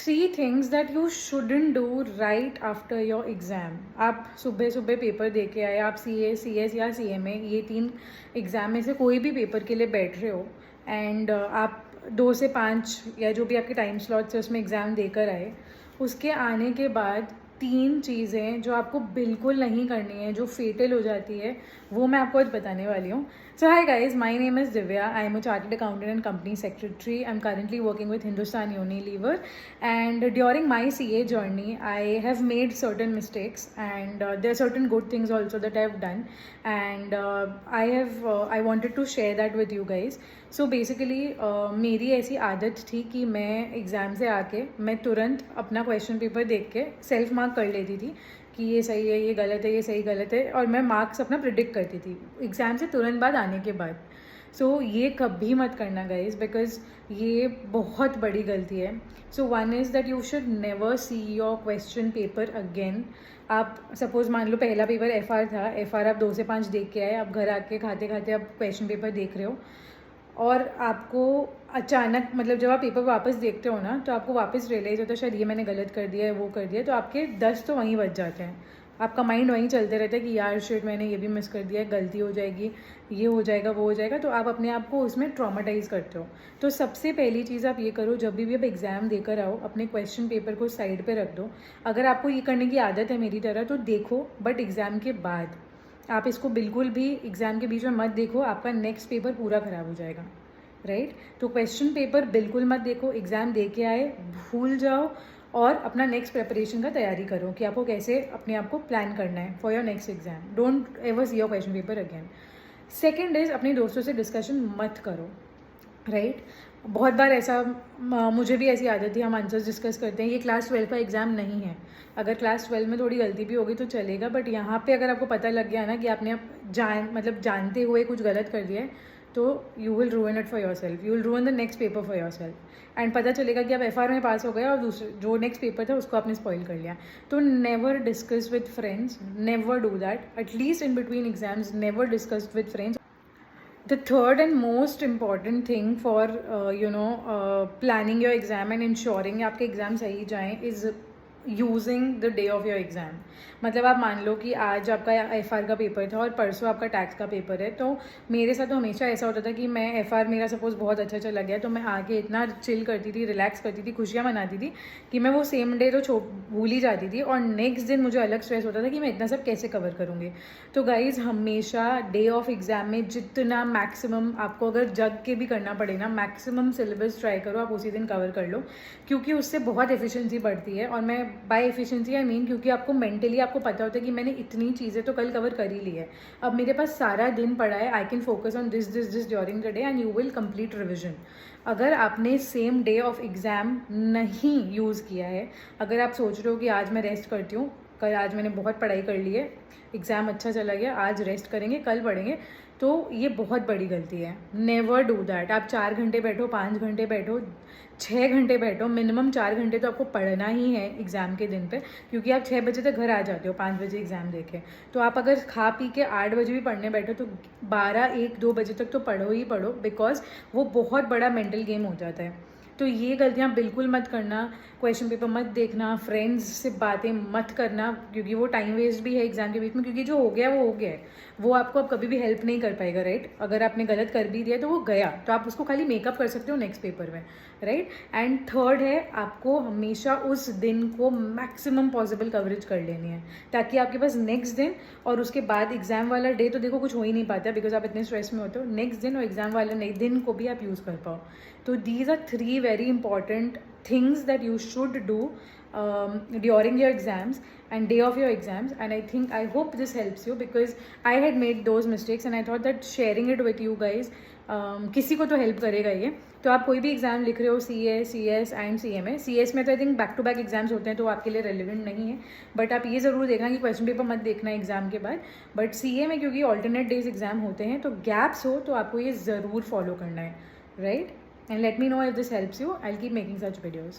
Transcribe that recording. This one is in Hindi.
3 things that you shouldn't do right after your exam. आप सुबह सुबह पेपर दे के आए, आप CS या CMA ये 3 एग्ज़ाम में से कोई भी पेपर के लिए बैठ रहे हो एंड आप 2 से 5 या जो भी आपके टाइम स्लॉट्स है उसमें एग्ज़ाम देकर आए, उसके आने के बाद 3 चीज़ें जो आपको बिल्कुल नहीं करनी है, जो फेटल हो जाती है, वो मैं आपको आज बताने वाली हूँ। So hi guys, my name is Divya. I am a chartered accountant and company secretary. I'm currently working with Hindustan Unilever, and during my CA journey, I have made certain mistakes, and there are certain good things also that I've done, and I wanted to share that with you guys. So basically मेरी ऐसी आदत थी कि मैं एग्ज़ाम से आके मैं तुरंत अपना क्वेश्चन पेपर देख के सेल्फ मार्क कर लेती थी कि ये सही है, ये गलत है, ये सही गलत है, और मैं मार्क्स अपना प्रिडिक्ट करती थी एग्ज़ाम से तुरंत बाद आने के बाद। सो ये कभी मत करना गाइज, बिकॉज ये बहुत बड़ी गलती है। So one is that you should never see your question paper again. आप सपोज़ मान लो पहला पेपर FR था, FR आप 2 से 5 देख के आए, आप घर आके खाते खाते आप क्वेश्चन पेपर देख रहे हो, और आपको अचानक मतलब जब आप पेपर वापस देखते हो ना, तो आपको वापस रियलाइज़ होता है शायद ये मैंने गलत कर दिया है, वो कर दिया है, तो आपके 10 तो वहीं बच जाते हैं। आपका माइंड वहीं चलते रहता है कि यार शिट मैंने ये भी मिस कर दिया है, गलती हो जाएगी, ये हो जाएगा, वो हो जाएगा, तो आप अपने आप को उसमें ट्रॉमाटाइज़ करते हो। तो सबसे पहली चीज़ आप ये करो, जब भी आप एग्ज़ाम देकर आओ, अपने क्वेश्चन पेपर को साइड पर रख दो। अगर आपको ये करने की आदत है मेरी तरह तो देखो, बट एग्ज़ाम के बाद आप इसको बिल्कुल भी एग्ज़ाम के बीच में मत देखो, आपका नेक्स्ट पेपर पूरा ख़राब हो जाएगा, राइट। तो क्वेश्चन पेपर बिल्कुल मत देखो, एग्ज़ाम दे के आए भूल जाओ, और अपना नेक्स्ट प्रिपरेशन का तैयारी करो कि आपको कैसे अपने आप को प्लान करना है for your next exam. Don't ever see your question paper again. Second is अपने दोस्तों से डिस्कशन मत करो, राइट। बहुत बार ऐसा मुझे भी ऐसी आदत थी, हम आंसर्स डिस्कस करते हैं। ये क्लास 12 का एग्ज़ाम नहीं है, अगर क्लास 12 में थोड़ी गलती भी होगी तो चलेगा, बट यहाँ पे अगर आपको पता लग गया ना कि आपने जानते हुए कुछ गलत कर दिया है, तो you will रूइन it for your self, you will रूइन the next paper for your self, and पता चलेगा कि आप FR में पास हो गए और दूसरे जो नेक्स्ट पेपर था उसको आपने स्पॉइल कर लिया। तो never discuss with friends, never do that, at least in between exams never discuss with friends. The third and most important thing for planning your exam and ensuring आपके एग्ज़ाम सही जाएं is using the day of your exam. मतलब आप मान लो कि आज आपका FR का पेपर था और परसों आपका टैक्स का पेपर है, तो मेरे साथ तो हमेशा ऐसा होता था कि मैं FR मेरा सपोज़ बहुत अच्छा चला गया तो मैं आके इतना चिल करती थी, रिलैक्स करती थी, खुशियाँ मनाती थी कि मैं वो सेम डे तो भूल ही जाती थी, और नेक्स्ट दिन मुझे अलग स्ट्रेस होता था कि मैं इतना सब कैसे कवर करूँगी। तो गाइज़ हमेशा डे ऑफ एग्ज़ाम में जितना मैक्सिमम आपको अगर जग के भी करना पड़े ना, मैक्सिमम सिलेबस ट्राई करो आप उसी दिन कवर कर लो, क्योंकि उससे बहुत एफिशिएंसी बढ़ती है। और मैं बाय एफिशिएंसी आई मीन क्योंकि आपको मेंटली आपको पता होता है कि मैंने इतनी चीज़ें तो कल कवर कर ही ली है, अब मेरे पास सारा दिन पड़ा है, I can focus on this this this during the day and you will complete revision. अगर आपने सेम डे ऑफ एग्ज़ाम नहीं यूज़ किया है, अगर आप सोच रहे हो कि आज मैं रेस्ट करती हूँ, कल आज मैंने बहुत पढ़ाई कर ली है, एग्ज़ाम अच्छा चला गया, आज रेस्ट करेंगे, कल पढ़ेंगे, तो ये बहुत बड़ी गलती है। Never do that. आप 4 घंटे बैठो, 5 घंटे बैठो, 6 घंटे बैठो, मिनिमम 4 घंटे तो आपको पढ़ना ही है एग्ज़ाम के दिन पे, क्योंकि आप 6 बजे तक घर आ जाते हो 5 बजे एग्ज़ाम देके। तो आप अगर खा पी के 8 बजे भी पढ़ने बैठो तो 12, 1, 2 बजे तक तो पढ़ो ही पढ़ो, बिकॉज वो बहुत बड़ा मेंटल गेम हो जाता है। तो ये गलतियाँ बिल्कुल मत करना, क्वेश्चन पेपर मत देखना, फ्रेंड्स से बातें मत करना, क्योंकि वो टाइम वेस्ट भी है एग्ज़ाम के बीच में, क्योंकि जो हो गया वो हो गया है, वो आपको अब कभी भी हेल्प नहीं कर पाएगा, राइट। अगर आपने गलत कर भी दिया तो वो गया, तो आप उसको खाली मेकअप कर सकते हो नेक्स्ट पेपर में, राइट। एंड थर्ड है, आपको हमेशा उस दिन को मैक्सिमम पॉसिबल कवरेज कर लेनी है, ताकि आपके पास नेक्स्ट दिन और उसके बाद एग्ज़ाम वाला डे तो देखो कुछ हो ही नहीं पाता बिकॉज आप इतने स्ट्रेस में होते हो, नेक्स्ट दिन और एग्ज़ाम वाले दिन को भी आप यूज़ कर पाओ। तो these are 3 very important things that you should do during your exams and day of your exams, and I hope this helps you because I had made those mistakes and I thought that sharing it with you guys किसी को तो हेल्प करेगा ये। तो आप कोई भी एग्ज़ाम लिख रहे हो, CA, CS and CMA, CS में तो I think back to back exams होते हैं तो आपके लिए रेलिवेंट नहीं है, बट आप ये ज़रूर देखना कि क्वेश्चन पेपर मत देखना एग्जाम के बाद। बट CA में क्योंकि ऑल्टरनेट डेज एग्जाम होते हैं तो गैप्स हो तो आपको ये ज़रूर फॉलो करना है, right. And let me know if this helps you. I'll keep making such videos.